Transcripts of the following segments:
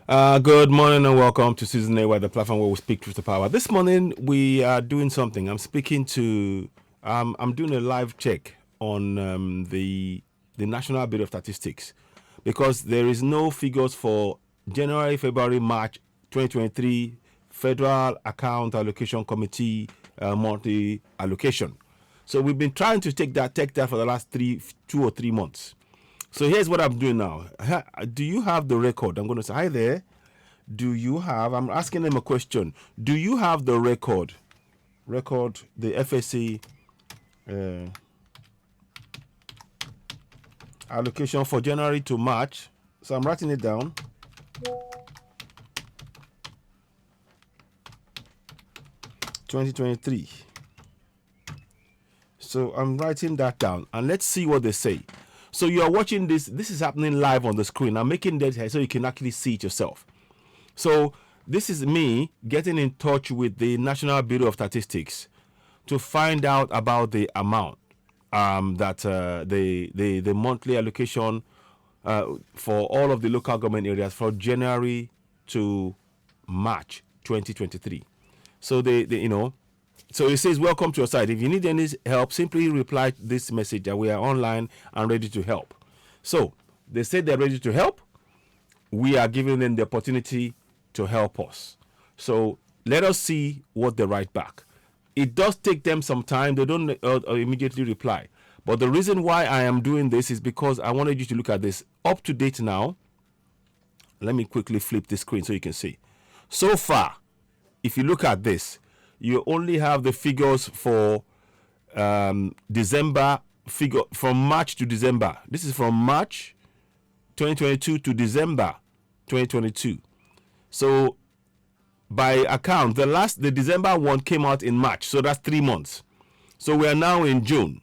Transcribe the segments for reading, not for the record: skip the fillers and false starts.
Good morning and welcome to Season A, where the platform where we speak truth to power. This morning we are doing something. I'm doing a live check on the National Bureau of Statistics because there is no figures for January, February, March 2023 Federal Account Allocation Committee monthly allocation. So we've been trying to take that for the last 2 or 3 months. So here's what I'm doing now. Do you have the record? I'm going to say, hi there. Do you have, I'm asking them a question. Do you have the record? The FSC uh, allocation for January to March. So I'm writing it down. (2023). So I'm writing that down and let's see what they say. So you are watching this. This is happening live on the screen. I'm making that so you can actually see it yourself. So this is me getting in touch with the National Bureau of Statistics to find out about the amount that the monthly allocation for all of the local government areas for January to March 2023. So so it says, welcome to your site. If you need any help, simply reply to this message that we are online and ready to help. So they said they're ready to help. We are giving them the opportunity to help us. So let us see what they write back. It does take them some time. They don't immediately reply. But the reason why I am doing this is because I wanted you to look at this up to date now. Let me quickly flip the screen so you can see. So far, if you look at this, you only have the figures for December, figure from March to December. This is from March 2022 to December 2022. So by account, the December one came out in March, so that's 3 months. So we are now in June.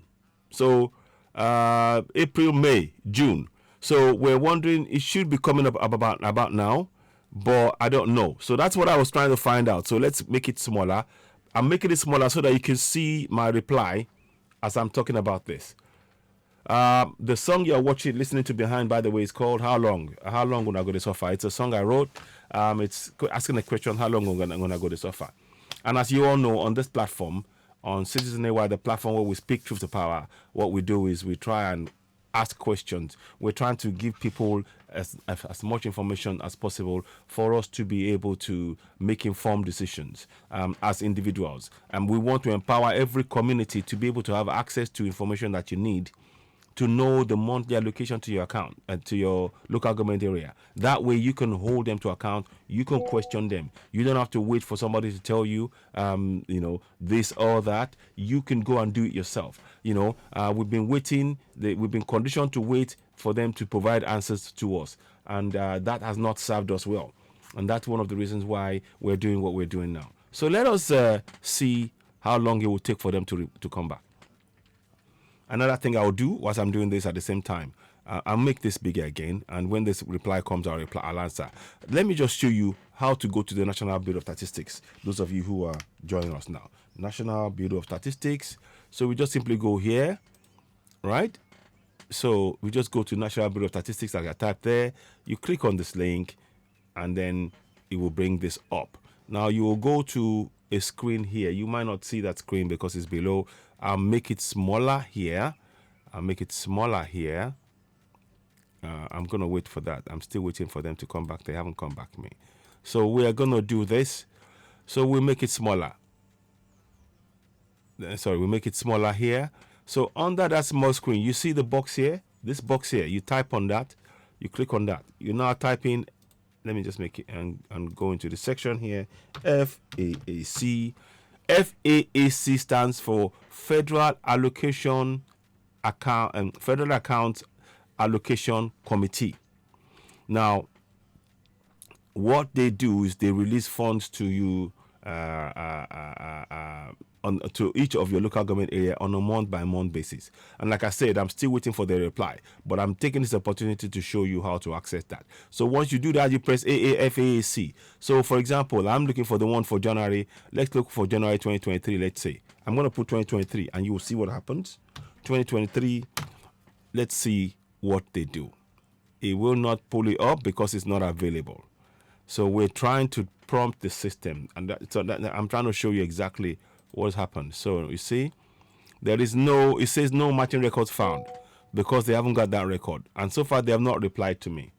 So April, May, June. So we're wondering, it should be coming up about now, but I don't know. So that's what I was trying to find out. So let's make it smaller. I'm making it smaller so that you can see my reply as I'm talking about this. The song you're listening to behind, by the way, is called How Long? How long will I go to suffer? It's a song I wrote. It's asking the question, how long am I going to go to suffer? And as you all know, on this platform, on Citizen AY, the platform where we speak truth to power, what we do is we try and ask questions. We're trying to give people as much information as possible for us to be able to make informed decisions as individuals. And we want to empower every community to be able to have access to information that you need to know the monthly allocation to your account and to your local government area. That way you can hold them to account. You can question them. You don't have to wait for somebody to tell you, this or that. You can go and do it yourself. We've been waiting. We've been conditioned to wait for them to provide answers to us. And that has not served us well. And that's one of the reasons why we're doing what we're doing now. So let us see how long it will take for them to come back. Another thing I'll do whilst I'm doing this at the same time, I'll make this bigger again, and when this reply comes, I'll answer. Let me just show you how to go to the National Bureau of Statistics. Those of you who are joining us now, National Bureau of Statistics. So we just simply go here, right? So we just go to National Bureau of Statistics. Like I type there, you click on this link, and then it will bring this up. Now you will go to a screen here. You might not see that screen because it's below. I'll make it smaller here. I'm going to wait for that. I'm still waiting for them to come back. They haven't come back to me. So we are going to do this. So we'll make it smaller. We'll make it smaller here. So under that small screen, you see the box here? This box here. You type on that. You click on that. You now type in, let me just make it and go into the section here. FAAC. FAAC stands for Federal Allocation Account and Federal Account Allocation Committee. Now, what they do is they release funds to you to each of your local government area on a month-by-month basis. And like I said, I'm still waiting for the reply, but I'm taking this opportunity to show you how to access that. So once you do that, you press AAFAAC. So for example, I'm looking for the one for January. Let's look for January 2023, let's say. I'm going to put 2023, and you will see what happens. 2023, let's see what they do. It will not pull it up because it's not available. So we're trying to prompt the system, and I'm trying to show you exactly what's happened. So you see, there is no, it says no matching records found because they haven't got that record, and so far they have not replied to me.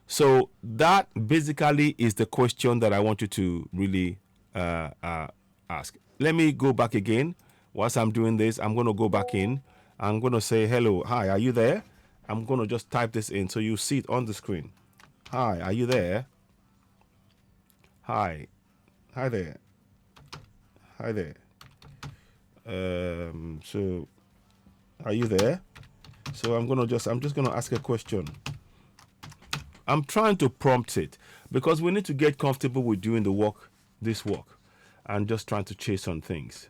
So that basically is the question that I want you to really ask. Let me go back again. Whilst I'm doing this, I'm going to go back in. I'm going to say, hello, hi, are you there? I'm going to just type this in so you see it on the screen. Hi, are you there? Hi. Hi there. Hi there. So, are you there? So I'm just going to ask a question. I'm trying to prompt it because we need to get comfortable with doing the work, this work, and just trying to chase on things.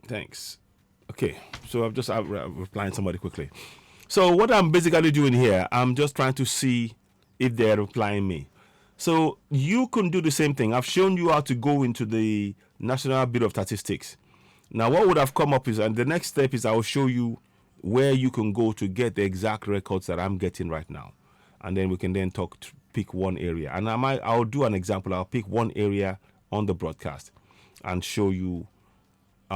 Thanks. Okay, so I'm replying somebody quickly. So what I'm basically doing here, I'm just trying to see if they're replying me. So you can do the same thing. I've shown you how to go into the National Bureau of Statistics. Now what would have come up is, and the next step is I'll show you where you can go to get the exact records that I'm getting right now. And then we can then pick one area. And I'll do an example. I'll pick one area on the broadcast and show you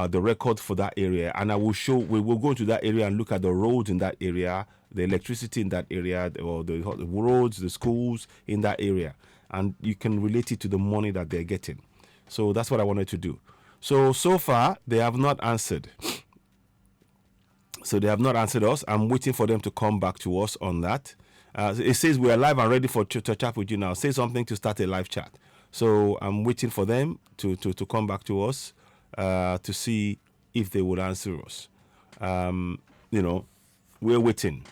the record for that area, and we will go to that area and look at the roads in that area, the electricity in that area, or the roads, the schools in that area, and you can relate it to the money that they're getting. So that's what I wanted to do. So far they have not answered. So they have not answered us. I'm waiting for them to come back to us on that. It says we are live and ready to chat with you now. Say something to start a live chat. So I'm waiting for them to come back to us. To see if they would answer us. We're waiting.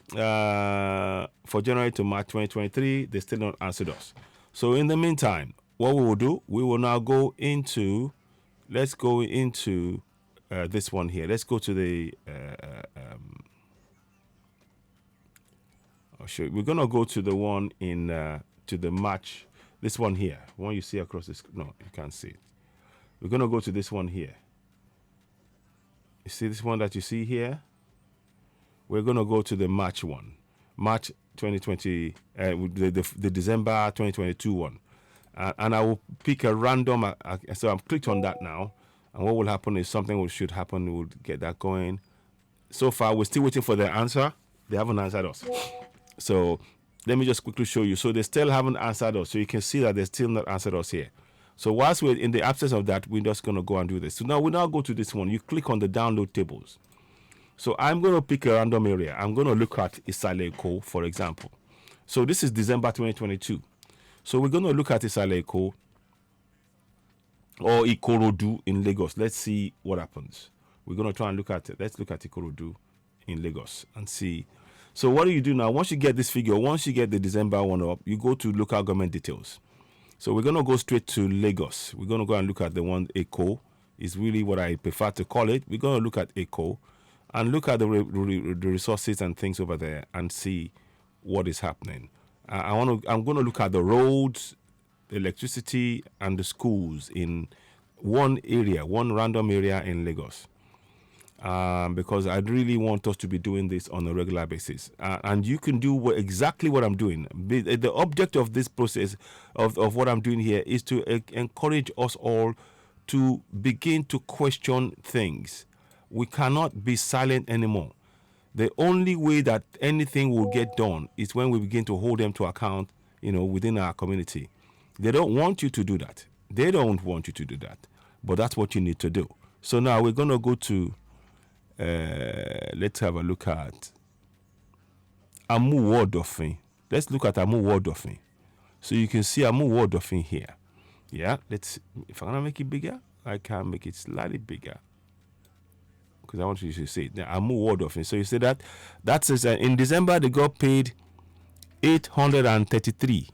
For January to March 2023, they still not answered us. So in the meantime, what we will do, we will now go into, let's go into this one here. Let's go to the, we're going to go to the one in, to the March, this one here. One you see across this, no, you can't see it. We're going to go to this one here. You see this one that you see here? We're going to go to the March one. March 2020, the December 2022 one. And I will pick a random, so I'm clicked on that now. And what will happen is something should happen. We'll get that going. So far, we're still waiting for their answer. They haven't answered us. So let me just quickly show you. So they still haven't answered us. So you can see that they still not answered us here. So whilst we're in the absence of that, we're just going to go and do this. So now we now go to this one. You click on the download tables. So I'm going to pick a random area. I'm going to look at Isaleko, for example. So this is December 2022. So we're going to look at Isaleko or Ikorodu in Lagos. Let's see what happens. We're going to try and look at it. Let's look at Ikorodu in Lagos and see. So what do you do now? Once you get this figure, once you get the December one up, you go to local government details. So we're going to go straight to Lagos. We're going to go and look at the one ECO. Is really what I prefer to call it. We're going to look at ECO and look at the resources and things over there and see what is happening. I'm going to look at the roads, the electricity, and the schools in one area, one random area in Lagos. Because I really want us to be doing this on a regular basis. And you can do exactly what I'm doing. The object of this process, of what I'm doing here, is to encourage us all to begin to question things. We cannot be silent anymore. The only way that anything will get done is when we begin to hold them to account, within our community. They don't want you to do that. They don't want you to do that. But that's what you need to do. So now we're going to go to let's have a look at Amuwo Odofin. Let's look at Amuwo Odofin. So you can see Amuwo Odofin here. Yeah, if I'm gonna make it bigger, I can make it slightly bigger because I want you to see it. Now, Amuwo Odofin. So you see that says in December they got paid 833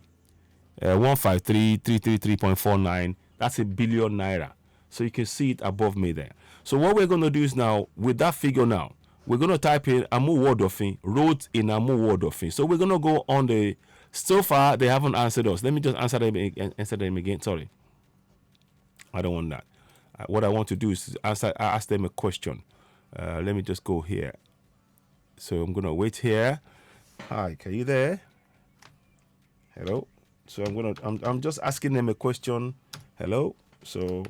153,333.49. That's a billion naira. So you can see it above me there. So what we're going to do is now, with that figure now, we're going to type in Amuwo Odofin, roads in Amuwo Odofin. So we're going to go on the, so far they haven't answered us. Let me just answer them again. Sorry, I don't want that. What I want to do is ask them a question. Let me just go here. So I'm going to wait here. Hi, are you there? Hello. So I'm just asking them a question. Hello. So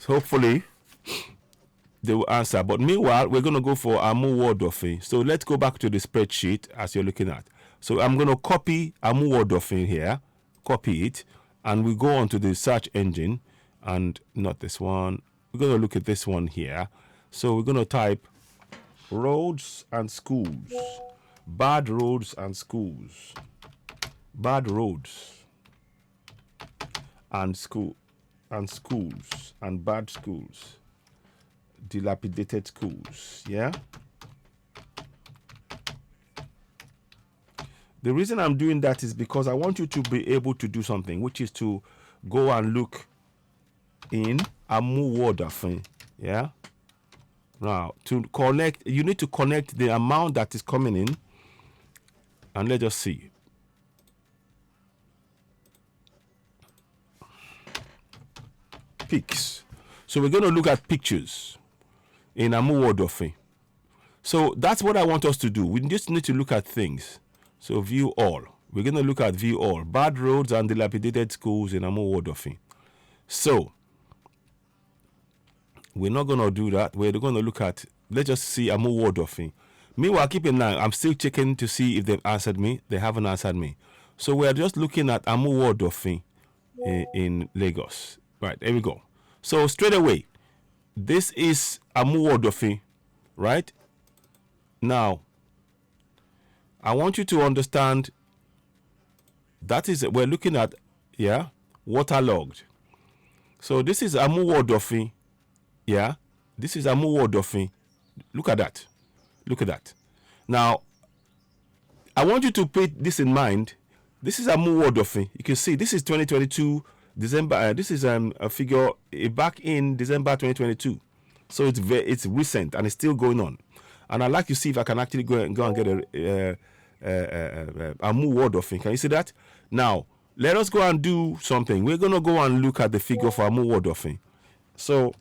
hopefully they will answer. But meanwhile, we're going to go for Amuwo Odofin. So let's go back to the spreadsheet as you're looking at. So I'm going to copy Amuwo Odofin here, copy it, and we go on to the search engine, and not this one. We're going to look at this one here. So we're going to type roads and schools, bad roads and schools, bad roads and schools and bad schools, dilapidated schools. Yeah, the reason I'm doing that is because I want you to be able to do something, which is to go and look in Amuwo Odofin. Yeah, now to connect, you need to connect the amount that is coming in, and let's just see. Pics. So we're going to look at pictures in Amuwo Odofin. So that's what I want us to do. We just need to look at things. So view all. We're going to look at view all. Bad roads and dilapidated schools in Amuwo Odofin. So we're not going to do that. We're going to look at, let's just see Amuwo Odofin. Meanwhile, keep in mind, I'm still checking to see if they've answered me. They haven't answered me. So we're just looking at Amuwo Odofin in Lagos. Right, there we go. So straight away, this is Amuwo Odofin, right? Now, I want you to understand that is, we're looking at, yeah, waterlogged. So this is Amuwo Odofin, yeah? This is Amuwo Odofin. Look at that. Look at that. Now, I want you to put this in mind. This is Amuwo Odofin. You can see this is 2022 December. This is a figure back in December 2022. So it's recent and it's still going on. And I'd like to see if I can actually go and get a Amuwo Odofin. Can you see that? Now, let us go and do something. We're going to go and look at the figure for Amuwo Odofin. So,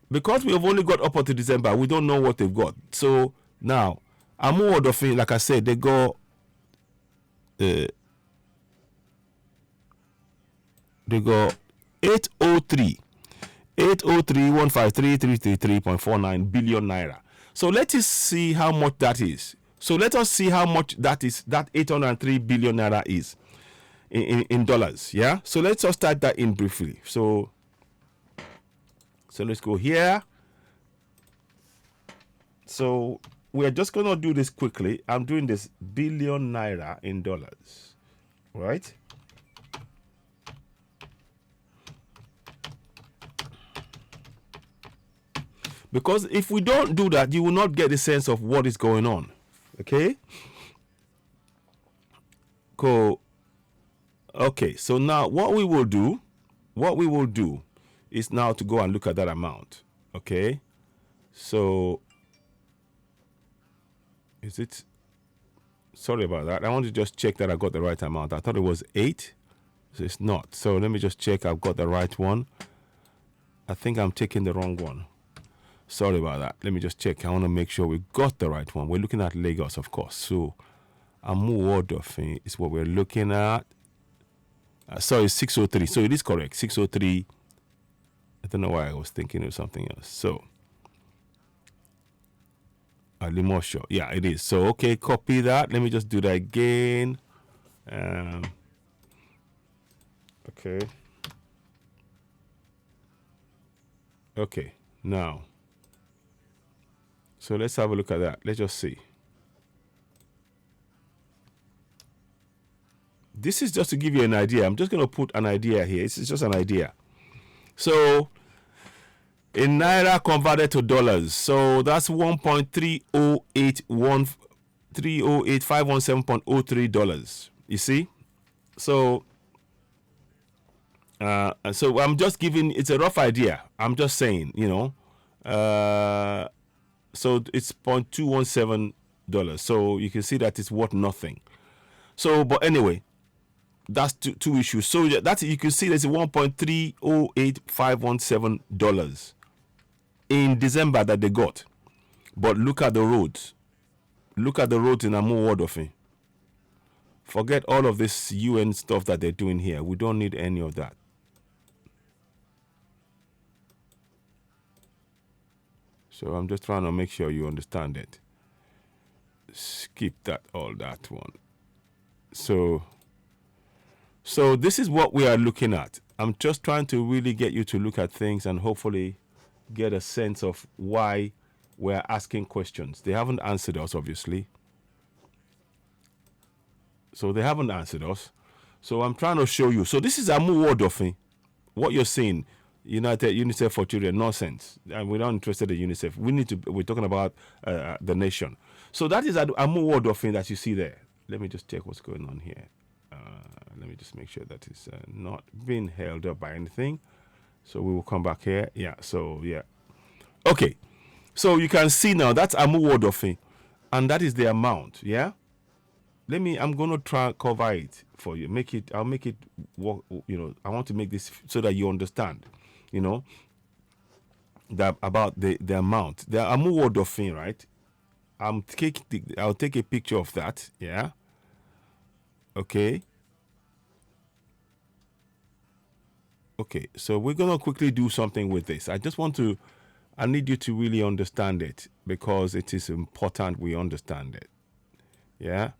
because we have only got up until December, we don't know what they've got. So, now, Amuwo Odofin, like I said, they go... they go 803,153,333.49 billion naira. So let us see how much that is. So let us see how much that is, that 803 billion naira is in dollars. Yeah. So let's just start that in briefly. So let's go here. So we're just gonna do this quickly. I'm doing this billion naira in dollars, right? Because if we don't do that, you will not get the sense of what is going on. Okay? Cool. Okay, so now what we will do is now to go and look at that amount. Okay? So, is it? Sorry about that. I want to just check that I got the right amount. I thought it was 8. So it's not. So let me just check I've got the right one. I think I'm taking the wrong one. Sorry about that. Let me just check. I want to make sure we got the right one. We're looking at Lagos, of course. So, Amuwo Odofin is what we're looking at. Sorry, 603. So it is correct. 603. I don't know why I was thinking of something else. So, Limosho. Yeah, it is. So, okay, copy that. Let me just do that again. Okay. Okay, now. So let's have a look at that. Let's just see. This is just to give you an idea. I'm just going to put an idea here. It's just an idea. So in Naira converted to dollars, so that's 1.308517.03 dollars. You see? So I'm just giving, it's a rough idea. I'm just saying, you know, So it's $0.217. So you can see that it's worth nothing. So, but anyway, that's two issues. So that's, you can see there's $1.308517 in December that they got. But look at the roads. Look at the roads in Amuwo Odofin. Forget all of this UN stuff that they're doing here. We don't need any of that. So I'm just trying to make sure you understand it. Skip all that one. So this is what we are looking at. I'm just trying to really get you to look at things and hopefully get a sense of why we're asking questions. They haven't answered us, obviously. So they haven't answered us. So I'm trying to show you. So this is Amuwo Odofin. What you're seeing, UNICEF for children, nonsense. And we're not interested in UNICEF. We're talking about the nation. So that is Amuwo Odofin that you see there. Let me just check what's going on here. Let me just make sure that it's not being held up by anything. So we will come back here. Yeah, so yeah. Okay. So you can see now that's Amuwo Odofin. And that is the amount, yeah? I'm going to try and cover it for you. I'll make it work, I want to make this so that you understand, that about the amount. The Amuwo Odofin, right? I'll take a picture of that, yeah? Okay. Okay, so we're going to quickly do something with this. I need you to really understand it because it is important we understand it. Yeah?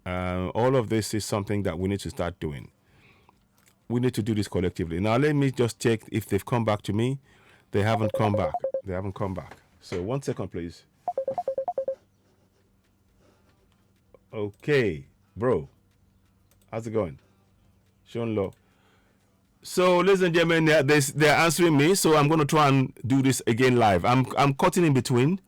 All of this is something that we need to start doing. We need to do this collectively. Now, let me just check if they've come back to me. They haven't come back. They haven't come back. So 1 second, please. Okay, bro. How's it going? Sean Law. So, ladies and gentlemen, they're answering me. So I'm going to try and do this again live. I'm cutting in between.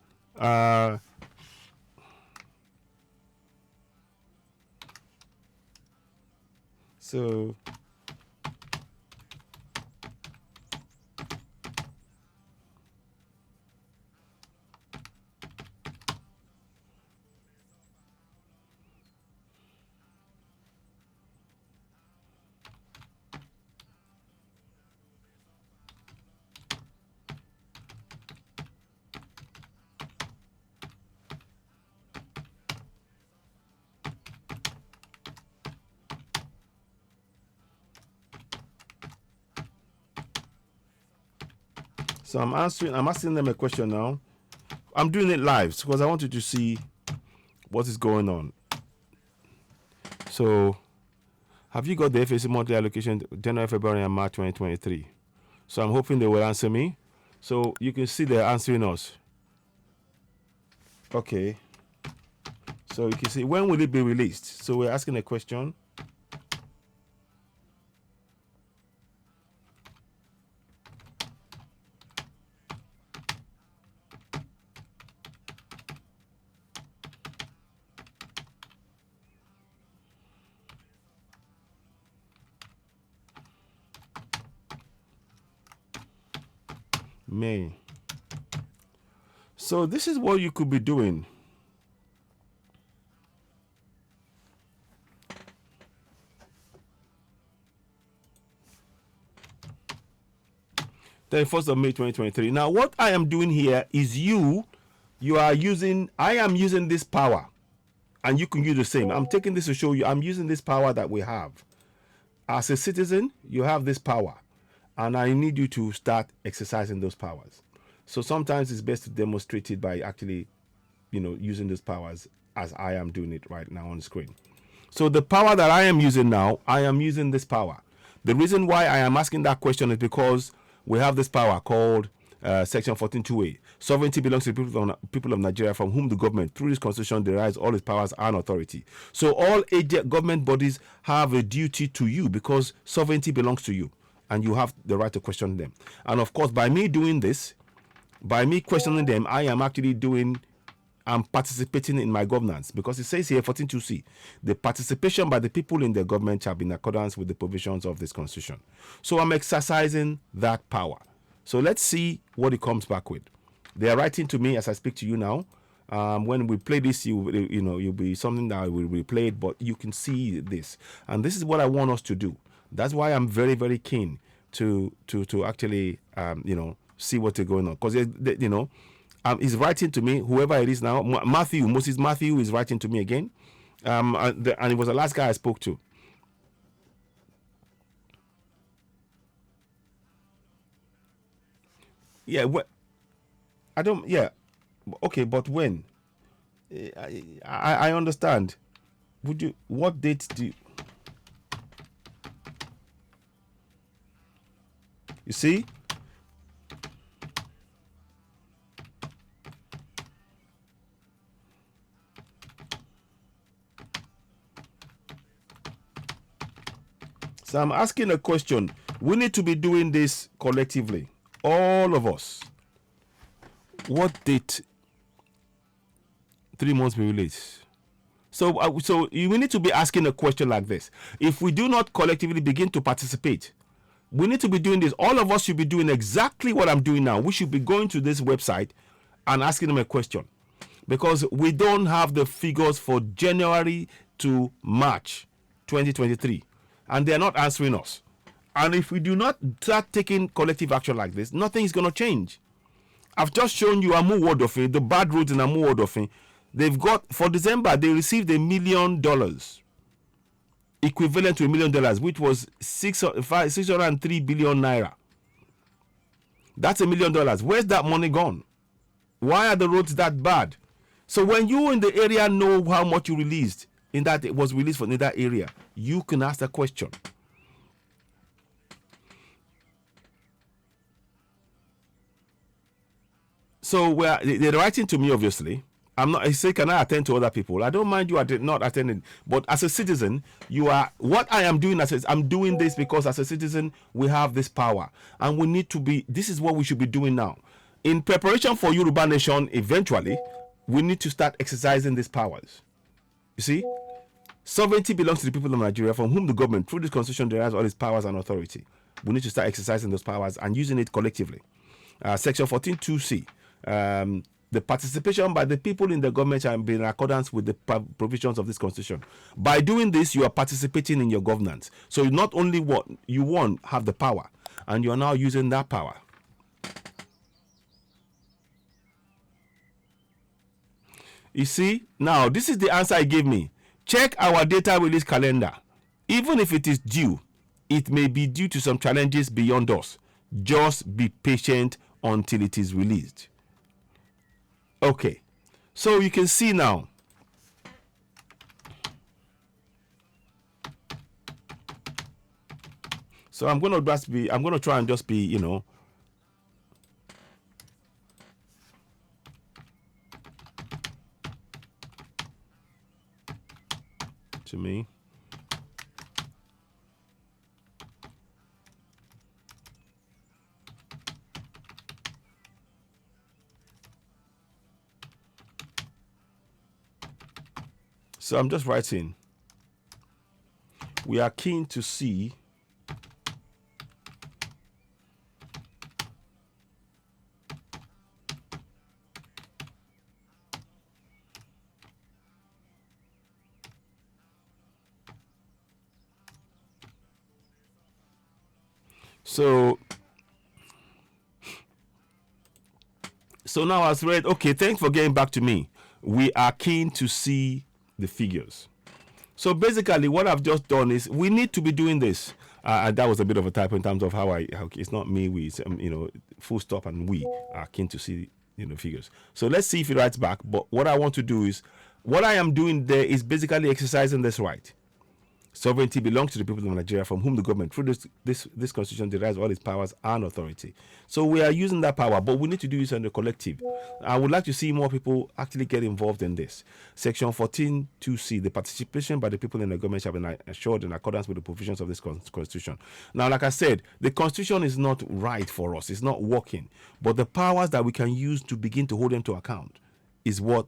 So I'm asking them a question now. I'm doing it live because I want you to see what is going on. So, have you got the FAC monthly allocation January, February, and March 2023? So I'm hoping they will answer me. So you can see they're answering us. Okay. So you can see, when will it be released? So we're asking a question. May. So this is what you could be doing. The 1st of May 2023. Now, what I am doing here is I am using this power, and you can use the same. I'm taking this to show you I'm using this power that we have. As a citizen, you have this power, and I need you to start exercising those powers. So sometimes it's best to demonstrate it by actually, using those powers as I am doing it right now on the screen. So the power that I am using now, I am using this power. The reason why I am asking that question is because we have this power called Section 14.2a. Sovereignty belongs to the people of Nigeria, from whom the government, through this constitution, derives all its powers and authority. So all government bodies have a duty to you because sovereignty belongs to you, and you have the right to question them. And of course, by me doing this, by me questioning them, I'm participating in my governance, because it says here 14.2c, the participation by the people in the government shall be in accordance with the provisions of this constitution. So I'm exercising that power. So let's see what it comes back with. They are writing to me as I speak to you now. When we play this, you'll be something that will be played, but you can see this, and this is what I want us to do. That's why I'm very, very keen to actually see what's going on, because he's writing to me, whoever it is now. Moses Matthew is writing to me again, and it was the last guy I spoke to. Yeah, I don't. Yeah, okay, but when? I understand. Would you? What date do you see? So I'm asking a question. We need to be doing this collectively, all of us. What date? 3 months be released. So we need to be asking a question like this. If we do not collectively begin to participate, we need to be doing this. All of us should be doing exactly what I'm doing now. We should be going to this website and asking them a question, because we don't have the figures for January to March 2023, and they're not answering us. And if we do not start taking collective action like this, nothing is going to change. I've just shown you Amuwo Odofin, the bad roads in Amuwo Odofin. They've got, for December, they received $1 million, equivalent to $1 million, which was 603 billion naira. That's $1 million. Where's that money gone? Why are the roads that bad? So when you in the area know how much you released, in that it was released from that area, you can ask the question. So they're writing to me, obviously. I'm not. I say, can I attend to other people? I don't mind you not attending, but as a citizen, you are. What I am doing I'm doing this because as a citizen we have this power, and we need to be. This is what we should be doing now, in preparation for Yoruba Nation. Eventually, we need to start exercising these powers. You see, sovereignty belongs to the people of Nigeria, from whom the government, through this constitution, derives all its powers and authority. We need to start exercising those powers and using it collectively. Section 14(2)(c). The participation by the people in the government shall be in accordance with the provisions of this constitution. By doing this, you are participating in your governance. So not only what you want have the power, and you are now using that power. You see, now this is the answer he gave me. Check our data release calendar. Even if it is due, it may be due to some challenges beyond us. Just be patient until it is released. Okay, so you can see now. So I'm going to try and just be, to me. So I'm just writing. We are keen to see so now as read. Okay, thanks for getting back to me. We are keen to see the figures. So basically what I've just done is we need to be doing this. And that was a bit of a typo in terms of how it's not me, we, full stop, and we are keen to see, figures. So let's see if he writes back. But what I want to do is, what I am doing there is basically exercising this right. Sovereignty belongs to the people of Nigeria, from whom the government, through this constitution, derives all its powers and authority. So we are using that power, but we need to do this on the collective. I would like to see more people actually get involved in this. Section 14(2)(c), the participation by the people in the government shall be assured in accordance with the provisions of this constitution. Now, like I said, the constitution is not right for us. It's not working. But the powers that we can use to begin to hold them to account is what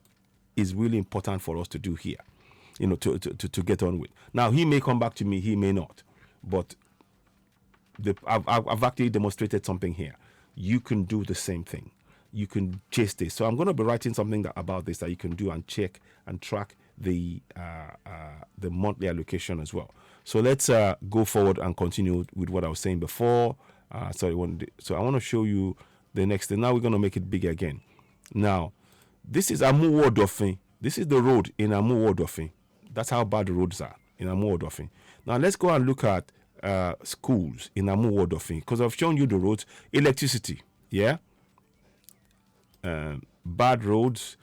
is really important for us to do here. To get on with. Now, he may come back to me, he may not. But I've actually demonstrated something here. You can do the same thing. you can chase this. So I'm going to be writing something about this that you can do and check and track the monthly allocation as well. So let's go forward and continue with what I was saying before. So I want to show you the next thing. Now we're going to make it bigger again. Now, this is Amuwo Odofin. This is the road in Amuwo Odofin. That's how bad the roads are in Amuwo Odofin. Now let's go and look at schools in Amuwo Odofin, because I've shown you the roads. Electricity, yeah. Bad roads,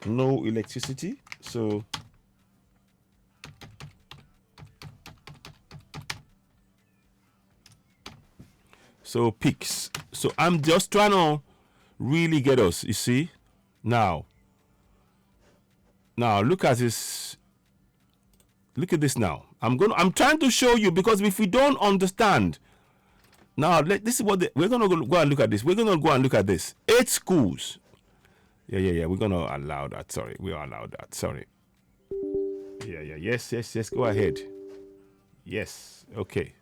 no electricity. So peaks. So I'm just trying to really get us, you see. Now look at this. Look at this now. I'm trying to show you, because if we don't understand, now this is what we're gonna go and look at this. We're gonna go and look at this. 8 schools. Yeah. We're gonna allow that. Sorry, we are allowed that. Sorry. Yeah. Yes. Go ahead. Yes. Okay.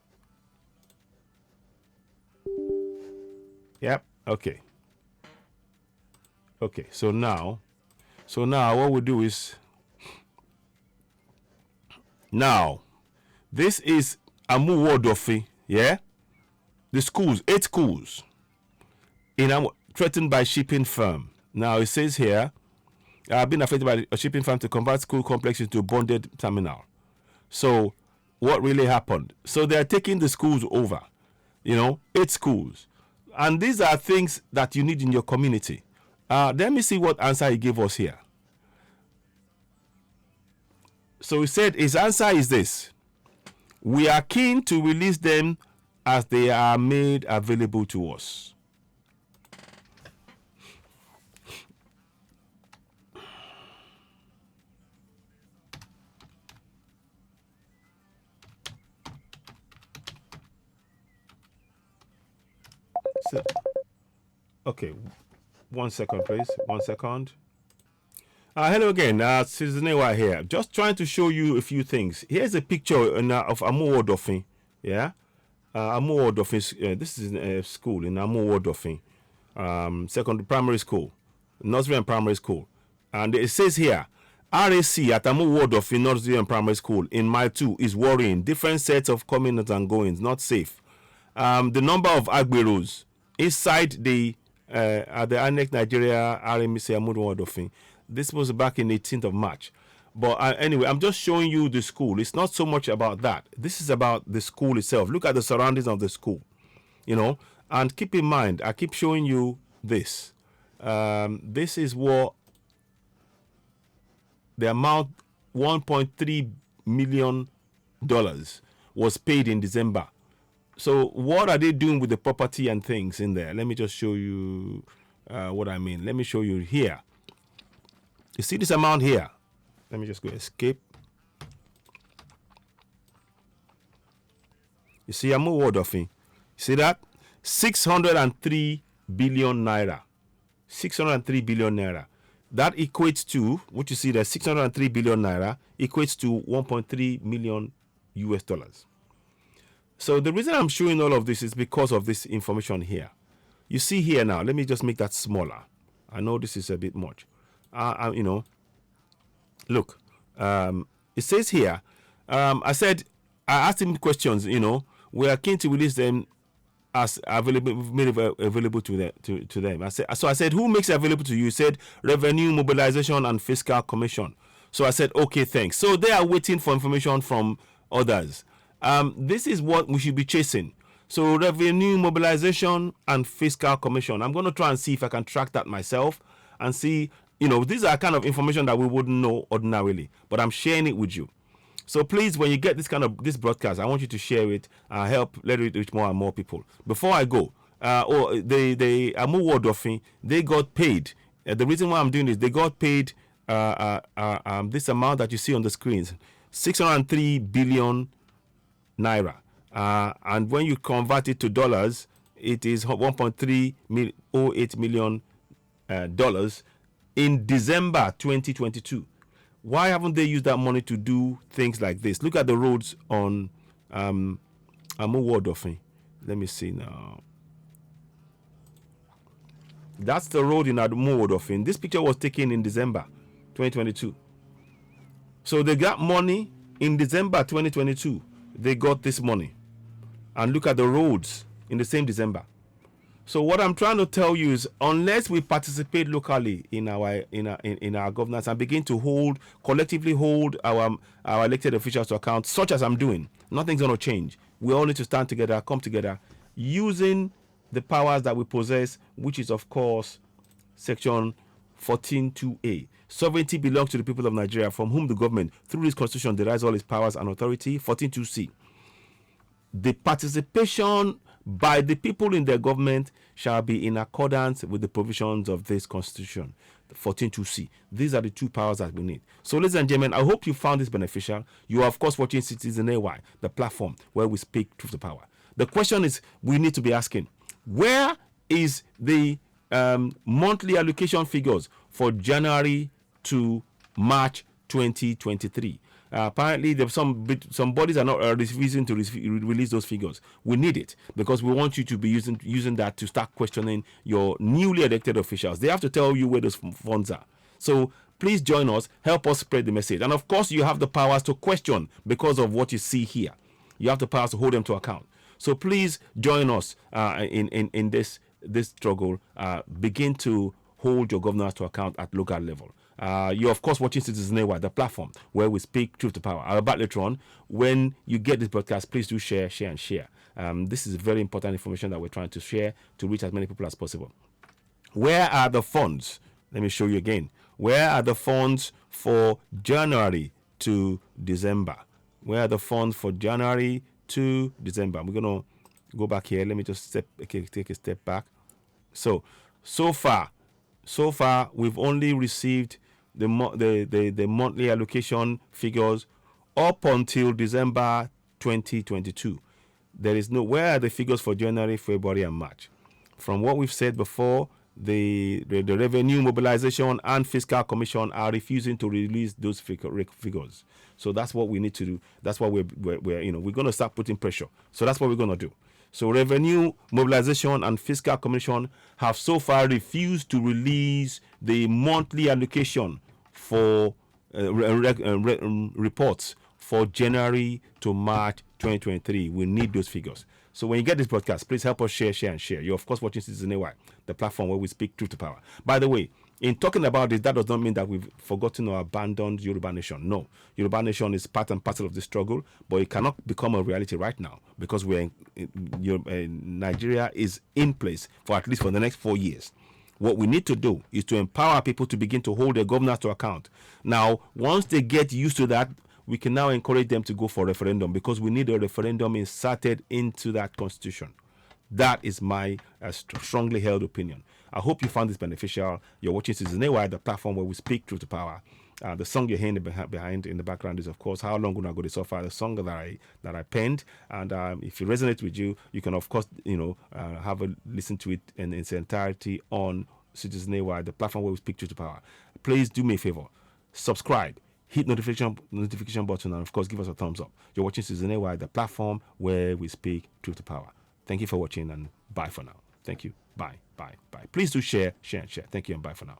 Yep. Okay. So now what we'll do is, now this is Amuwo Odofin, yeah. The schools, 8 schools threatened by shipping firm. Now it says here, been affected by a shipping firm to convert school complex into a bonded terminal. So what really happened? So they are taking the schools over, 8 schools. And these are things that you need in your community. Let me see what answer he gave us here. So he said his answer is this: we are keen to release them as they are made available to us. So, okay, 1 second, please. 1 second. Hello again, Sizanewa here. Just trying to show you a few things. Here's a picture of Amuwo Odofin. Yeah, Amuwo Odofin. This is a school in Amuwo Odofin, secondary primary school, nursery and primary school. And it says here, RAC at Amuwo Odofin Nursery and Primary School in Mile 2 is worrying. Different sets of comings and goings, not safe. The number of Agberos inside the ANEC Nigeria RMC Amuwo Odofin. This was back in 18th of March. But anyway, I'm just showing you the school. It's not so much about that. This is about the school itself. Look at the surroundings of the school, and keep in mind, I keep showing you this. This is what the amount, $1.3 million was paid in December. So what are they doing with the property and things in there? Let me just show you what I mean. Let me show you here. You see this amount here? Let me just go escape. You see Amuwo Odofin. See that? 603 billion naira. 603 billion naira. That equates to, what you see there, 603 billion naira equates to 1.3 million US dollars. So the reason I'm showing all of this is because of this information here. You see here now, let me just make that smaller. I know this is a bit much. Look, it says here, I asked him questions, we are keen to release them as made available to them. I said, who makes it available to you? He said, Revenue Mobilization and Fiscal Commission. So I said, okay, thanks. So they are waiting for information from others. This is what we should be chasing. So Revenue Mobilization and Fiscal Commission. I'm going to try and see if I can track that myself and see, these are kind of information that we wouldn't know ordinarily, but I'm sharing it with you. So please, when you get this broadcast, I want you to share it and let it reach more and more people. Before I go, the Amuwo Odofin, they got paid. The reason why I'm doing this, they got paid this amount that you see on the screens, 603 billion naira. And when you convert it to dollars, it is 1.308 million dollars in December 2022. Why haven't they used that money to do things like this? Look at the roads on Amuwo Odofin. Let me see now. That's the road in Amuwo Odofin. This picture was taken in December 2022. So they got money in December 2022. They got this money. And look at the roads in the same December. So what I'm trying to tell you is, unless we participate locally in our governance and begin to collectively hold our elected officials to account, such as I'm doing, nothing's going to change. We all need to stand together, come together, using the powers that we possess, which is, of course, Section 14(2)(a). Sovereignty belongs to the people of Nigeria, from whom the government, through this constitution, derives all its powers and authority. 14(2)(c). The participation by the people in their government shall be in accordance with the provisions of this constitution. 14(2)(c). These are the two powers that we need. So, ladies and gentlemen, I hope you found this beneficial. You are, of course, watching Citizen AY, the platform where we speak truth to power. The question is, we need to be asking, where is the monthly allocation figures for January to March 2023? Apparently, there's some bodies are not refusing to release those figures. We need it because we want you to be using that to start questioning your newly elected officials. They have to tell you where those funds are. So please join us, help us spread the message. And of course, you have the powers to question because of what you see here. You have the powers to hold them to account. So please join us in this struggle. Begin to hold your governors to account at local level. You're, of course, watching Citizen AY, the platform where we speak truth to power. I'll back later on. When you get this broadcast, please do share. This is very important information that we're trying to share to reach as many people as possible. Where are the funds? Let me show you again. Where are the funds for January to December? Where are the funds for January to December? We're going to go back here. Let me just take a step back. So far, we've only received the monthly allocation figures up until December 2022. There is no, where are the figures for January, February, and March? From what we've said before, the Revenue Mobilization and Fiscal Commission are refusing to release those figures. So that's what we need to do. That's what we're going to start putting pressure. So that's what we're going to do. So Revenue Mobilization and Fiscal Commission have so far refused to release the monthly allocation for reports for January to March 2023. We need those figures. So when you get this broadcast, please help us share. You're, of course, watching Citizen AY, the platform where we speak truth to power. By the way, in talking about this, that does not mean that we've forgotten or abandoned Yoruba Nation. No, Yoruba Nation is part and parcel of the struggle, but it cannot become a reality right now because Nigeria is in place for at least for the next 4 years. What we need to do is to empower people to begin to hold their governors to account. Now, once they get used to that, we can now encourage them to go for referendum because we need a referendum inserted into that constitution. That is my strongly held opinion. I hope you found this beneficial. You're watching Citizen AY, the platform where we speak truth to power. The song you're hearing behind in the background is, of course, How Long Will I Go to Suffer, the song that I penned. And if it resonates with you, you can, of course, have a listen to it in its entirety on Citizen AY, the platform where we speak truth to power. Please do me a favor, subscribe, hit notification button, and of course, give us a thumbs up. You're watching Citizen AY, the platform where we speak truth to power. Thank you for watching, and bye for now. Thank you. Bye. Please do share. Thank you, and bye for now.